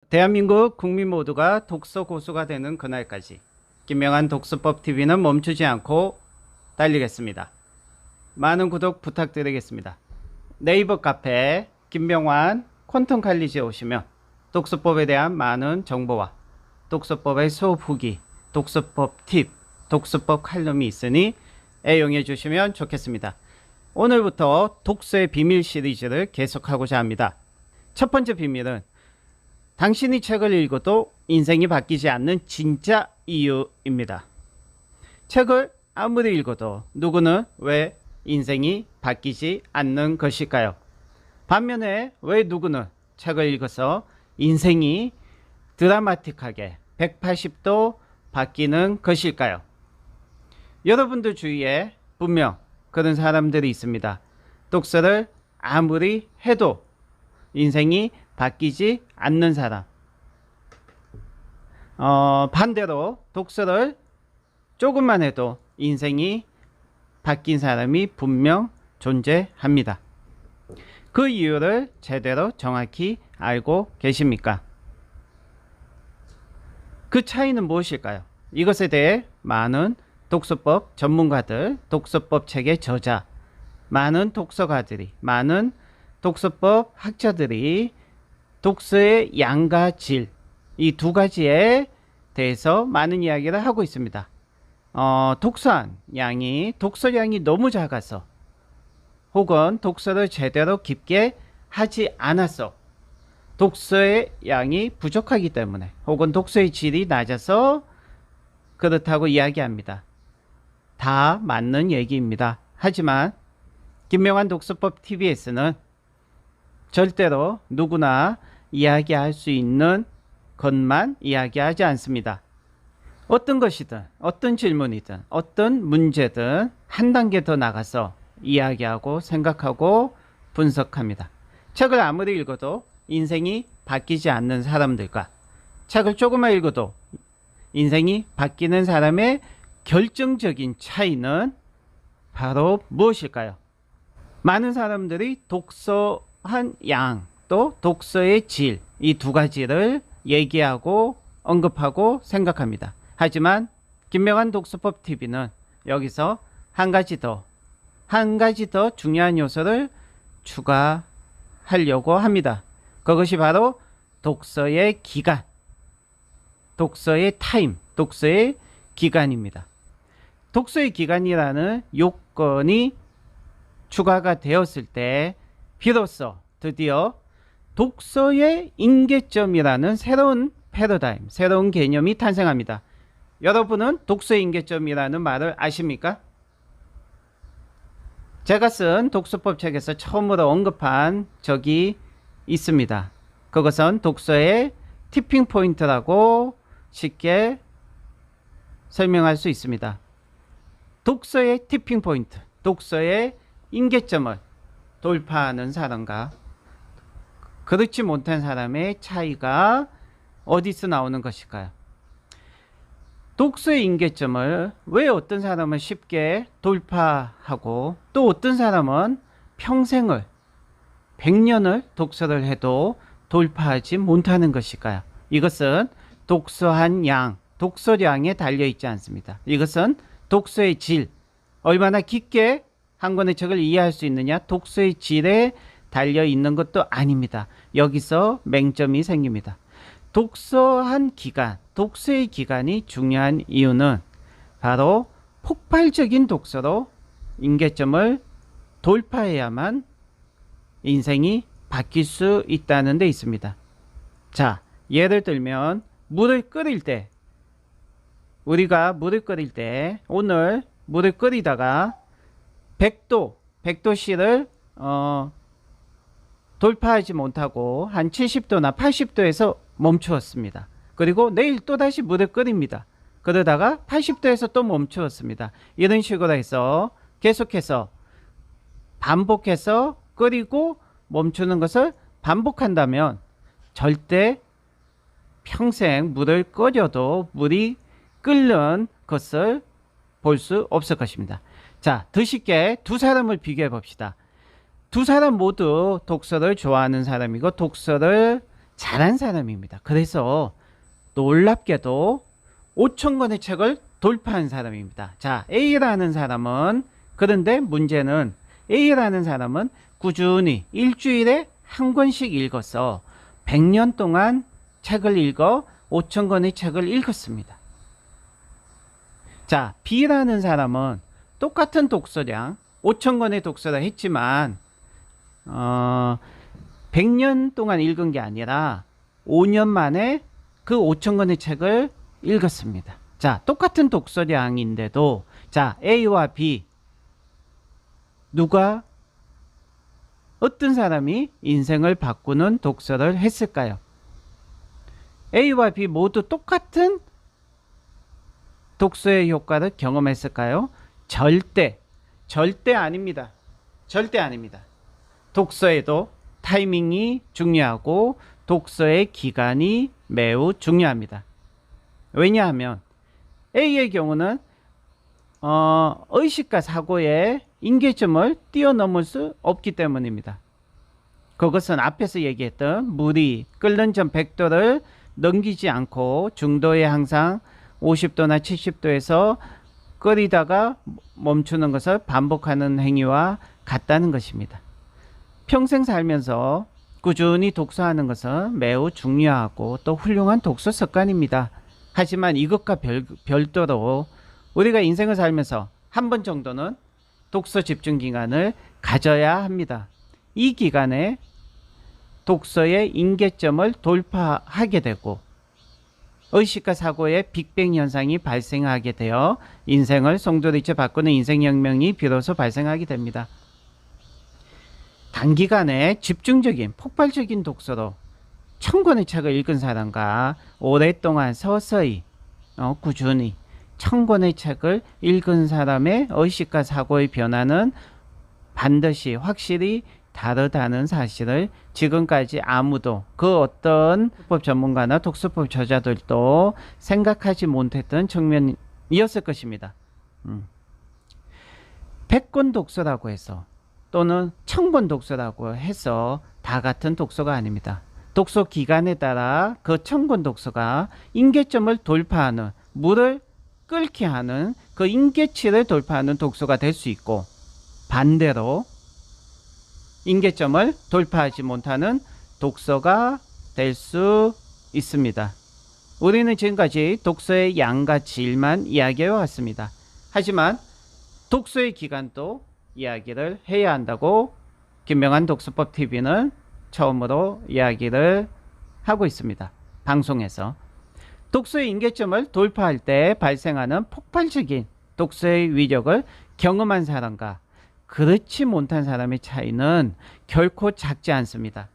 대한민국 국민 모두가 독서 고수가 되는 그날까지 김명한 독서법TV는 멈추지 않고 달리겠습니다. 많은 구독 부탁드리겠습니다. 네이버 카페 김명환 퀀텀 칼리지에 오시면 독서법에 대한 많은 정보와 독서법의 수업 후기, 독서법 팁, 독서법 칼럼이 있으니 애용해 주시면 좋겠습니다. 오늘부터 독서의 비밀 시리즈를 계속하고자 합니다. 첫 번째 비밀은 당신이 책을 읽어도 인생이 바뀌지 않는 진짜 이유입니다. 책을 아무리 읽어도 누구는 왜 인생이 바뀌지 않는 것일까요? 반면에 왜 누구는 책을 읽어서 인생이 드라마틱하게 180도 바뀌는 것일까요? 여러분들 주위에 분명 그런 사람들이 있습니다. 독서를 아무리 해도 인생이 바뀌지 않는 사람. 반대로 독서를 조금만 해도 인생이 바뀐 사람이 분명 존재합니다. 그 이유를 제대로 정확히 알고 계십니까? 그 차이는 무엇일까요? 이것에 대해 많은 독서법 전문가들, 독서법 책의 저자, 많은 독서가들이, 많은 독서법 학자들이 독서의 양과 질, 이 두 가지에 대해서 많은 이야기를 하고 있습니다. 독서량이 너무 작아서, 혹은 독서를 제대로 깊게 하지 않아서, 독서의 양이 부족하기 때문에, 혹은 독서의 질이 낮아서 그렇다고 이야기합니다. 다 맞는 얘기입니다. 하지만 김명환 독서법 TV에서는 절대로 누구나 이야기할 수 있는 것만 이야기하지 않습니다. 어떤 것이든, 어떤 질문이든, 어떤 문제든 한 단계 더 나가서 이야기하고 생각하고 분석합니다. 책을 아무리 읽어도 인생이 바뀌지 않는 사람들과 책을 조금만 읽어도 인생이 바뀌는 사람의 결정적인 차이는 바로 무엇일까요? 많은 사람들이 독서한 양, 또 독서의 질, 이 두 가지를 얘기하고 언급하고 생각합니다. 하지만 김명환 독서법 TV는 여기서 한 가지 더 중요한 요소를 추가하려고 합니다. 그것이 바로 독서의 기간, 독서의 타임, 독서의 기간입니다. 독서의 기간이라는 요건이 추가가 되었을 때 비로소 드디어 독서의 임계점이라는 새로운 패러다임, 새로운 개념이 탄생합니다. 여러분은 독서의 임계점이라는 말을 아십니까? 제가 쓴 독서법 책에서 처음으로 언급한 적이 있습니다. 그것은 독서의 티핑 포인트라고 쉽게 설명할 수 있습니다. 독서의 티핑 포인트, 독서의 임계점을 돌파하는 사람과 그렇지 못한 사람의 차이가 어디서 나오는 것일까요? 독서의 임계점을 왜 어떤 사람은 쉽게 돌파하고 또 어떤 사람은 평생을 100년을 독서를 해도 돌파하지 못하는 것일까요? 이것은 독서한 양, 독서량에 달려있지 않습니다. 이것은 독서의 질, 얼마나 깊게 한 권의 책을 이해할 수 있느냐, 독서의 질에 달려있는 것도 아닙니다. 여기서 맹점이 생깁니다. 독서한 기간, 독서의 기간이 중요한 이유는 바로 폭발적인 독서로 임계점을 돌파해야만 인생이 바뀔 수 있다는 데 있습니다. 자, 예를 들면 물을 끓일 때, 우리가 물을 끓일 때, 오늘 물을 끓이다가 100도씨를 돌파하지 못하고 한 70도나 80도에서 멈추었습니다. 그리고 내일 또다시 물을 끓입니다. 그러다가 80도에서 또 멈추었습니다. 이런 식으로 해서 계속해서 반복해서 끓이고 멈추는 것을 반복한다면 절대 평생 물을 끓여도 물이 끓는 것을 볼 수 없을 것입니다. 자, 더 쉽게 두 사람을 비교해 봅시다. 두 사람 모두 독서를 좋아하는 사람이고 독서를 잘한 사람입니다. 그래서 놀랍게도 5천 권의 책을 돌파한 사람입니다. 자, A라는 사람은, 그런데 문제는 A라는 사람은 꾸준히 일주일에 한 권씩 읽어서 100년 동안 책을 읽어 5천 권의 책을 읽었습니다. 자, B라는 사람은 똑같은 독서량 5천 권의 독서를 했지만 100년 동안 읽은 게 아니라 5년 만에 그 5천 권의 책을 읽었습니다. 자, 똑같은 독서량인데도 자, A와 B 누가 어떤 사람이 인생을 바꾸는 독서를 했을까요? A와 B 모두 똑같은 독서의 효과를 경험했을까요? 절대 아닙니다. 절대 아닙니다. 독서에도 타이밍이 중요하고 독서의 기간이 매우 중요합니다. 왜냐하면 A의 경우는 의식과 사고의 임계점을 뛰어넘을 수 없기 때문입니다. 그것은 앞에서 얘기했던 물이 끓는 전 100도를 넘기지 않고 중도에 항상 50도나 70도에서 끓이다가 멈추는 것을 반복하는 행위와 같다는 것입니다. 평생 살면서 꾸준히 독서하는 것은 매우 중요하고 또 훌륭한 독서 습관입니다. 하지만 이것과 별도로 우리가 인생을 살면서 한 번 정도는 독서 집중 기간을 가져야 합니다. 이 기간에 독서의 임계점을 돌파하게 되고 의식과 사고의 빅뱅 현상이 발생하게 되어 인생을 송두리째 바꾸는 인생혁명이 비로소 발생하게 됩니다. 단기간에 집중적인 폭발적인 독서로 1000권의 책을 읽은 사람과 오랫동안 서서히 꾸준히 1000권의 책을 읽은 사람의 의식과 사고의 변화는 반드시 확실히 다르다는 사실을 지금까지 아무도 그 어떤 독서법 전문가나 독서법 저자들도 생각하지 못했던 측면이었을 것입니다. 100권 독서라고 해서 또는 1000권 독서라고 해서 다 같은 독서가 아닙니다. 독서 기간에 따라 그 1000권 독서가 임계점을 돌파하는 물을 끓게 하는 그 임계치를 돌파하는 독서가 될 수 있고 반대로 임계점을 돌파하지 못하는 독서가 될 수 있습니다. 우리는 지금까지 독서의 양과 질만 이야기해 왔습니다. 하지만 독서의 기간도 이야기를 해야 한다고 김명환 독서법 TV는 처음으로 이야기를 하고 있습니다. 방송에서 독서의 임계점을 돌파할 때 발생하는 폭발적인 독서의 위력을 경험한 사람과 그렇지 못한 사람의 차이는 결코 작지 않습니다.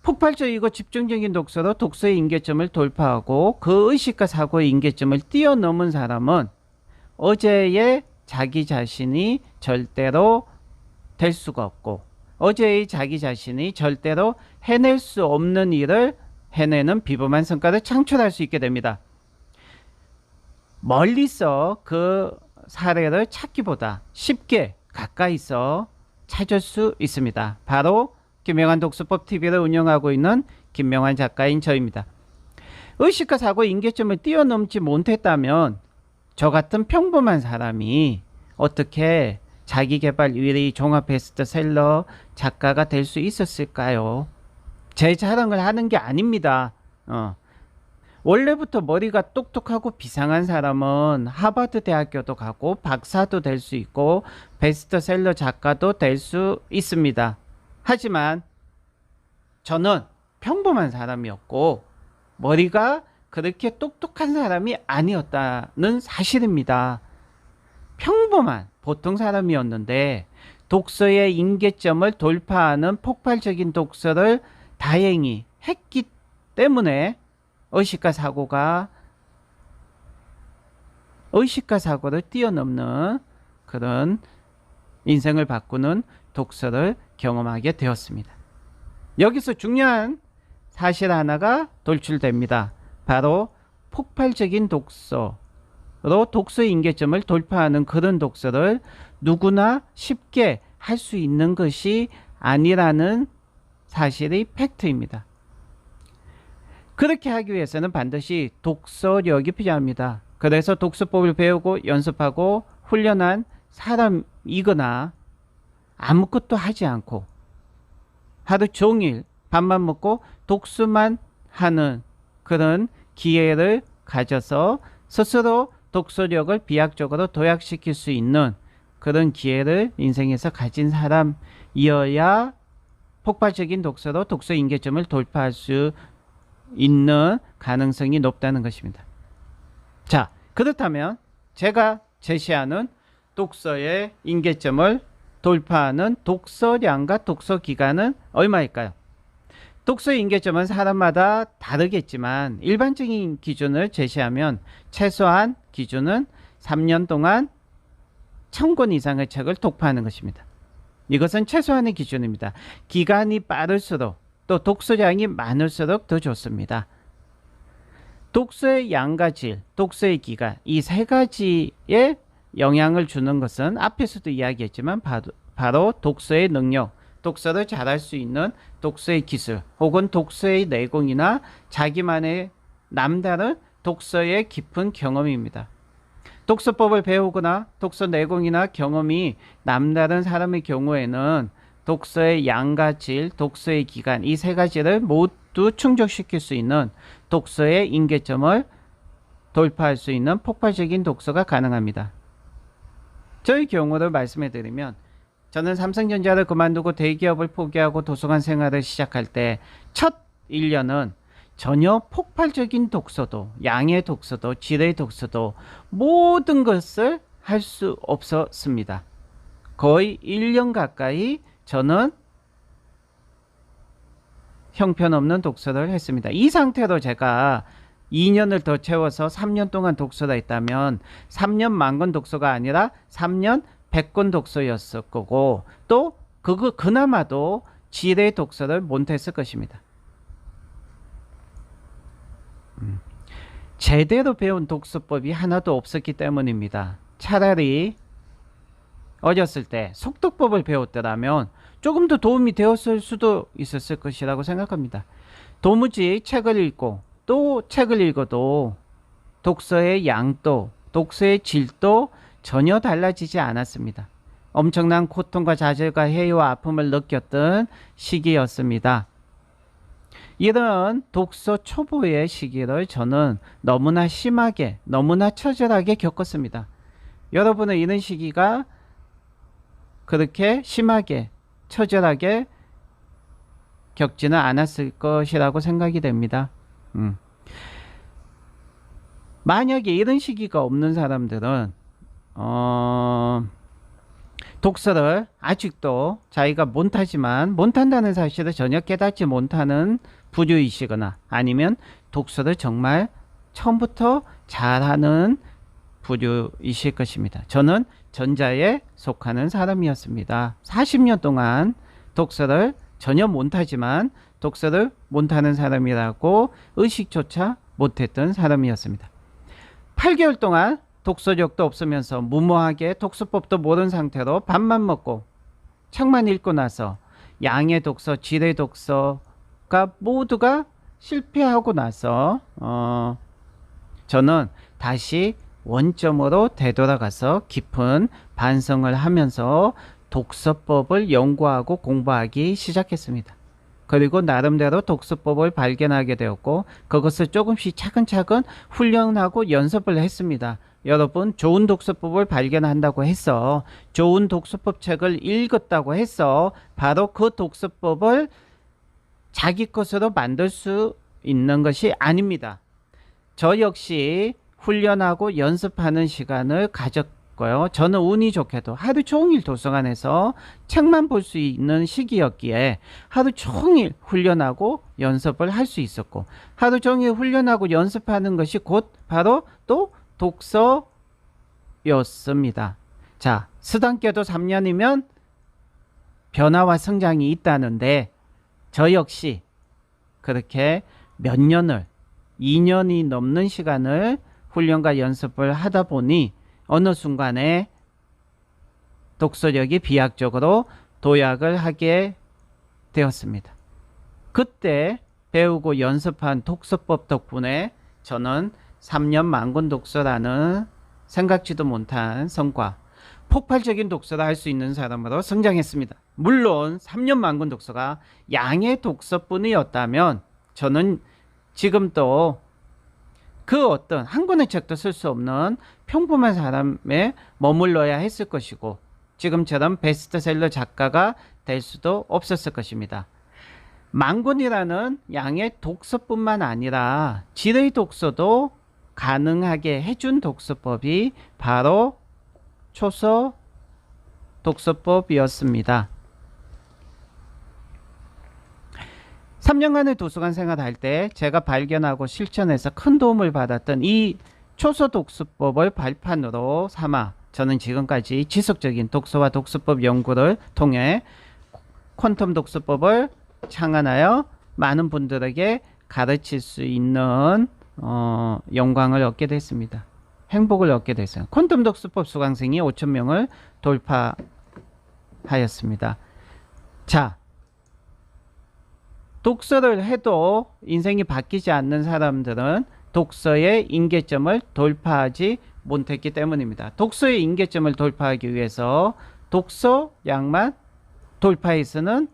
폭발적이고 집중적인 독서로 독서의 임계점을 돌파하고 그 의식과 사고의 임계점을 뛰어넘은 사람은 어제의 자기 자신이 절대로 될 수가 없고 어제의 자기 자신이 절대로 해낼 수 없는 일을 해내는 비범한 성과를 창출할 수 있게 됩니다. 멀리서 그 사례를 찾기보다 쉽게 가까이서 찾을 수 있습니다. 바로 김명환 독서법 TV를 운영하고 있는 김명환 작가인 저입니다. 의식과 사고의 임계점을 뛰어넘지 못했다면 저 같은 평범한 사람이 어떻게 자기계발 1위 종합 베스트셀러 작가가 될 수 있었을까요? 제 자랑을 하는 게 아닙니다. 원래부터 머리가 똑똑하고 비상한 사람은 하버드 대학교도 가고 박사도 될 수 있고 베스트셀러 작가도 될 수 있습니다. 하지만 저는 평범한 사람이었고 머리가 그렇게 똑똑한 사람이 아니었다는 사실입니다. 평범한 보통 사람이었는데 독서의 임계점을 돌파하는 폭발적인 독서를 다행히 했기 때문에 의식과 사고를 뛰어넘는 그런 인생을 바꾸는 독서를 경험하게 되었습니다. 여기서 중요한 사실 하나가 돌출됩니다. 바로 폭발적인 독서로 독서의 임계점을 돌파하는 그런 독서를 누구나 쉽게 할 수 있는 것이 아니라는 사실이 팩트입니다. 그렇게 하기 위해서는 반드시 독서력이 필요합니다. 그래서 독서법을 배우고 연습하고 훈련한 사람이거나 아무것도 하지 않고 하루 종일 밥만 먹고 독서만 하는 그런 기회를 가져서 스스로 독서력을 비약적으로 도약시킬 수 있는 그런 기회를 인생에서 가진 사람이어야 폭발적인 독서로 독서 임계점을 돌파할 수 있는 가능성이 높다는 것입니다. 자, 그렇다면 제가 제시하는 독서의 임계점을 돌파하는 독서량과 독서 기간은 얼마일까요? 독서의 임계점은 사람마다 다르겠지만 일반적인 기준을 제시하면 최소한 기준은 3년 동안 1000권 이상의 책을 독파하는 것입니다. 이것은 최소한의 기준입니다. 기간이 빠를수록 또 독서량이 많을수록 더 좋습니다. 독서의 양과 질, 독서의 기간, 이 세 가지에 영향을 주는 것은 앞에서도 이야기했지만 바로 독서의 능력, 독서를 잘할 수 있는 독서의 기술, 혹은 독서의 내공이나 자기만의 남다른 독서의 깊은 경험입니다. 독서법을 배우거나 독서 내공이나 경험이 남다른 사람의 경우에는 독서의 양과 질, 독서의 기간, 이 세 가지를 모두 충족시킬 수 있는 독서의 임계점을 돌파할 수 있는 폭발적인 독서가 가능합니다. 저의 경우를 말씀해 드리면 저는 삼성전자를 그만두고 대기업을 포기하고 도서관 생활을 시작할 때 첫 1년은 전혀 폭발적인 독서도, 양의 독서도, 질의 독서도 모든 것을 할 수 없었습니다. 거의 1년 가까이 저는 형편없는 독서를 했습니다. 이 상태로 제가 2년을 더 채워서 3년 동안 독서를 했다면 3년 만권 독서가 아니라 3년 100권 독서였을 거고, 또 그나마도 질의 독서를 못했을 것입니다. 제대로 배운 독서법이 하나도 없었기 때문입니다. 차라리 어렸을 때 속독법을 배웠더라면 조금 더 도움이 되었을 수도 있었을 것이라고 생각합니다. 도무지 책을 읽고 또 책을 읽어도 독서의 양도, 독서의 질도 전혀 달라지지 않았습니다. 엄청난 고통과 좌절과 해이와 아픔을 느꼈던 시기였습니다. 이런 독서 초보의 시기를 저는 너무나 심하게, 너무나 처절하게 겪었습니다. 여러분은 이런 시기가 그렇게 심하게, 처절하게 겪지는 않았을 것이라고 생각이 됩니다. 만약에 이런 시기가 없는 사람들은 독서를 아직도 자기가 못하지만 못한다는 사실을 전혀 깨닫지 못하는 부류이시거나 아니면 독서를 정말 처음부터 잘하는 부류이실 것입니다. 저는 전자에 속하는 사람이었습니다. 40년 동안 독서를 전혀 못하지만 독서를 못하는 사람이라고 의식조차 못했던 사람이었습니다. 8개월 동안 독서력도 없으면서 무모하게 독서법도 모르는 상태로 밥만 먹고 책만 읽고 나서 양의 독서, 질의 독서가 모두가 실패하고 나서 저는 다시 원점으로 되돌아가서 깊은 반성을 하면서 독서법을 연구하고 공부하기 시작했습니다. 그리고 나름대로 독서법을 발견하게 되었고 그것을 조금씩 차근차근 훈련하고 연습을 했습니다. 여러분, 좋은 독서법을 발견한다고 해서, 좋은 독서법 책을 읽었다고 해서 바로 그 독서법을 자기 것으로 만들 수 있는 것이 아닙니다. 저 역시 훈련하고 연습하는 시간을 가졌고요. 저는 운이 좋게도 하루 종일 도서관에서 책만 볼 수 있는 시기였기에 하루 종일 훈련하고 연습을 할 수 있었고, 하루 종일 훈련하고 연습하는 것이 곧 바로 또 독서였습니다. 자, 스당께도 3년이면 변화와 성장이 있다는데 저 역시 그렇게 몇 년을, 2년이 넘는 시간을 훈련과 연습을 하다 보니 어느 순간에 독서력이 비약적으로 도약을 하게 되었습니다. 그때 배우고 연습한 독서법 덕분에 저는 3년 만권 독서라는 생각지도 못한 성과, 폭발적인 독서를 할 수 있는 사람으로 성장했습니다. 물론 3년 만권 독서가 양의 독서뿐이었다면 저는 지금도 그 어떤 한 권의 책도 쓸 수 없는 평범한 사람에 머물러야 했을 것이고 지금처럼 베스트셀러 작가가 될 수도 없었을 것입니다. 만권이라는 양의 독서뿐만 아니라 질의 독서도 가능하게 해준 독서법이 바로 초서 독서법이었습니다. 3년간의 도서관 생활할 때 제가 발견하고 실천해서 큰 도움을 받았던 이 초서 독서법을 발판으로 삼아 저는 지금까지 지속적인 독서와 독서법 연구를 통해 퀀텀 독서법을 창안하여 많은 분들에게 가르칠 수 있는 영광을 얻게 됐습니다. 행복을 얻게 됐어요. 퀀텀 독서법 수강생이 5,000명을 돌파하였습니다. 자, 독서를 해도 인생이 바뀌지 않는 사람들은 독서의 임계점을 돌파하지 못했기 때문입니다. 독서의 임계점을 돌파하기 위해서 독서량만 돌파해서는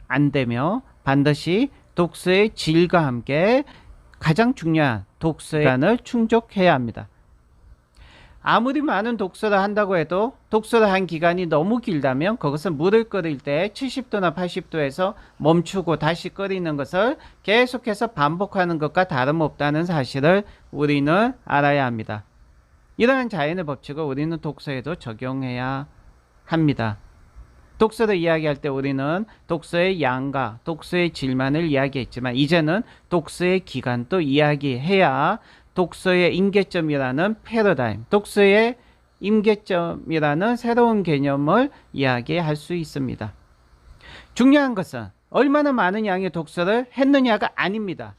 안 되며 반드시 독서의 질과 함께 가장 중요한 독서의 시간을 충족해야 합니다. 아무리 많은 독서를 한다고 해도 독서를 한 기간이 너무 길다면 그것은 물을 끓일 때 70도나 80도에서 멈추고 다시 끓이는 것을 계속해서 반복하는 것과 다름없다는 사실을 우리는 알아야 합니다. 이러한 자연의 법칙을 우리는 독서에도 적용해야 합니다. 독서를 이야기할 때 우리는 독서의 양과 독서의 질만을 이야기했지만 이제는 독서의 기간도 이야기해야 독서의 임계점이라는 패러다임, 독서의 임계점이라는 새로운 개념을 이야기할 수 있습니다. 중요한 것은 얼마나 많은 양의 독서를 했느냐가 아닙니다.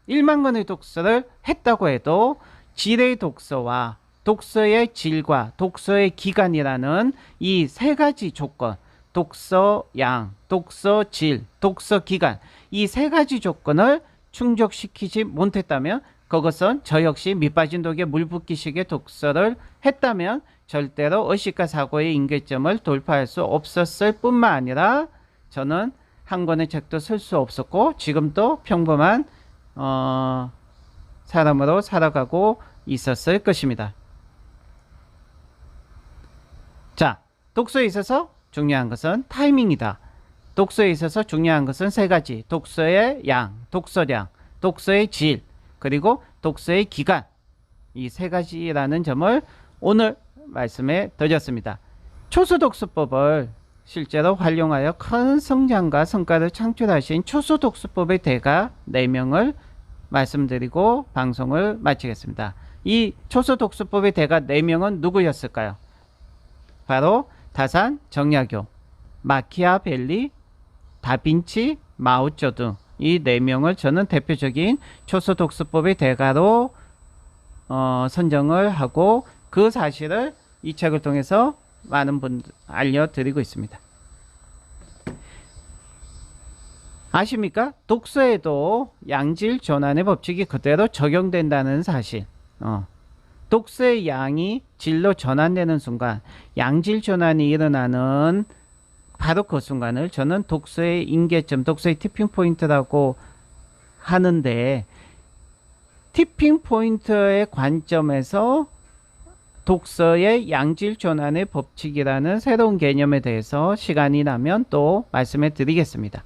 1만 권의 독서를 했다고 해도 질의 독서와 독서의 질과 독서의 기간이라는 이 세 가지 조건, 독서 양, 독서 질, 독서 기간, 이 세 가지 조건을 충족시키지 못했다면 그것은 저 역시 밑빠진 독에 물 붓기식의 독서를 했다면 절대로 의식과 사고의 임계점을 돌파할 수 없었을 뿐만 아니라 저는 한 권의 책도 쓸 수 없었고 지금도 평범한 사람으로 살아가고 있었을 것입니다. 자, 독서에 있어서 중요한 것은 타이밍이다. 독서에 있어서 중요한 것은 세 가지. 독서의 양, 독서량, 독서의 질, 그리고 독서의 기간. 이 세 가지라는 점을 오늘 말씀해 드렸습니다. 초서독서법을 실제로 활용하여 큰 성장과 성과를 창출하신 초서독서법의 대가 4명을 말씀드리고 방송을 마치겠습니다. 이 초서독서법의 대가 4명은 누구였을까요? 바로 다산 정약용, 마키아벨리, 다빈치, 마오쩌둥 이 4명을 저는 대표적인 초서독서법의 대가로 선정을 하고 그 사실을 이 책을 통해서 많은 분들 알려드리고 있습니다. 아십니까? 독서에도 양질 전환의 법칙이 그대로 적용된다는 사실. 독서의 양이 질로 전환되는 순간 양질 전환이 일어나는 바로 그 순간을 저는 독서의 임계점, 독서의 티핑 포인트라고 하는데 티핑 포인트의 관점에서 독서의 양질 전환의 법칙이라는 새로운 개념에 대해서 시간이 나면 또 말씀해 드리겠습니다.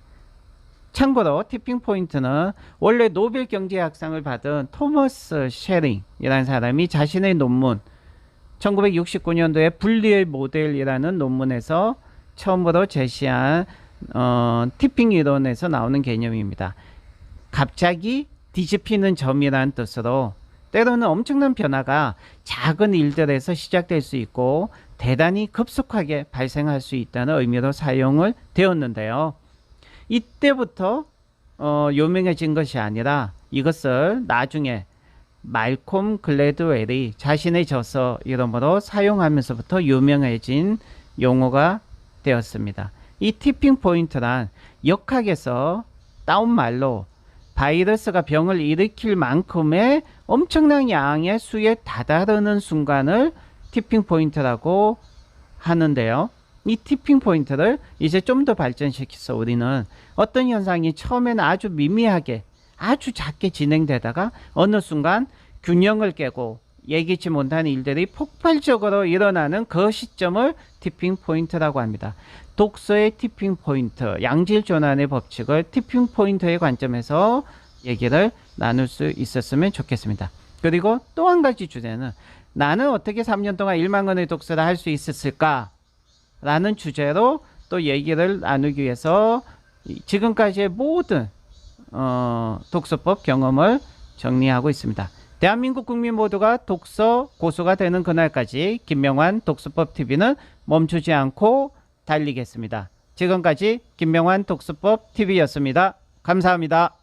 참고로 티핑 포인트는 원래 노벨 경제학상을 받은 토머스 쉐링이라는 사람이 자신의 논문 1969년도에 분리의 모델이라는 논문에서 처음으로 제시한 티핑 이론에서 나오는 개념입니다. 갑자기 뒤집히는 점이라는 뜻으로 때로는 엄청난 변화가 작은 일들에서 시작될 수 있고 대단히 급속하게 발생할 수 있다는 의미로 사용을 되었는데요. 이때부터 유명해진 것이 아니라 이것을 나중에 말콤 글래드웰이 자신의 저서 이름으로 사용하면서부터 유명해진 용어가 되었습니다. 이 티핑 포인트란 역학에서 따온 말로 바이러스가 병을 일으킬 만큼의 엄청난 양의 수에 다다르는 순간을 티핑 포인트라고 하는데요. 이 티핑 포인트를 이제 좀 더 발전시켜서 우리는 어떤 현상이 처음에는 아주 미미하게 아주 작게 진행되다가 어느 순간 균형을 깨고 예기치 못한 일들이 폭발적으로 일어나는 그 시점을 티핑 포인트라고 합니다. 독서의 티핑 포인트, 양질 전환의 법칙을 티핑 포인트의 관점에서 얘기를 나눌 수 있었으면 좋겠습니다. 그리고 또 한 가지 주제는 나는 어떻게 3년 동안 1만 권의 독서를 할 수 있었을까? 라는 주제로 또 얘기를 나누기 위해서 지금까지의 모든 독서법 경험을 정리하고 있습니다. 대한민국 국민 모두가 독서 고수가 되는 그날까지 김명환 독서법 TV는 멈추지 않고 달리겠습니다. 지금까지 김명환 독서법 TV였습니다. 감사합니다.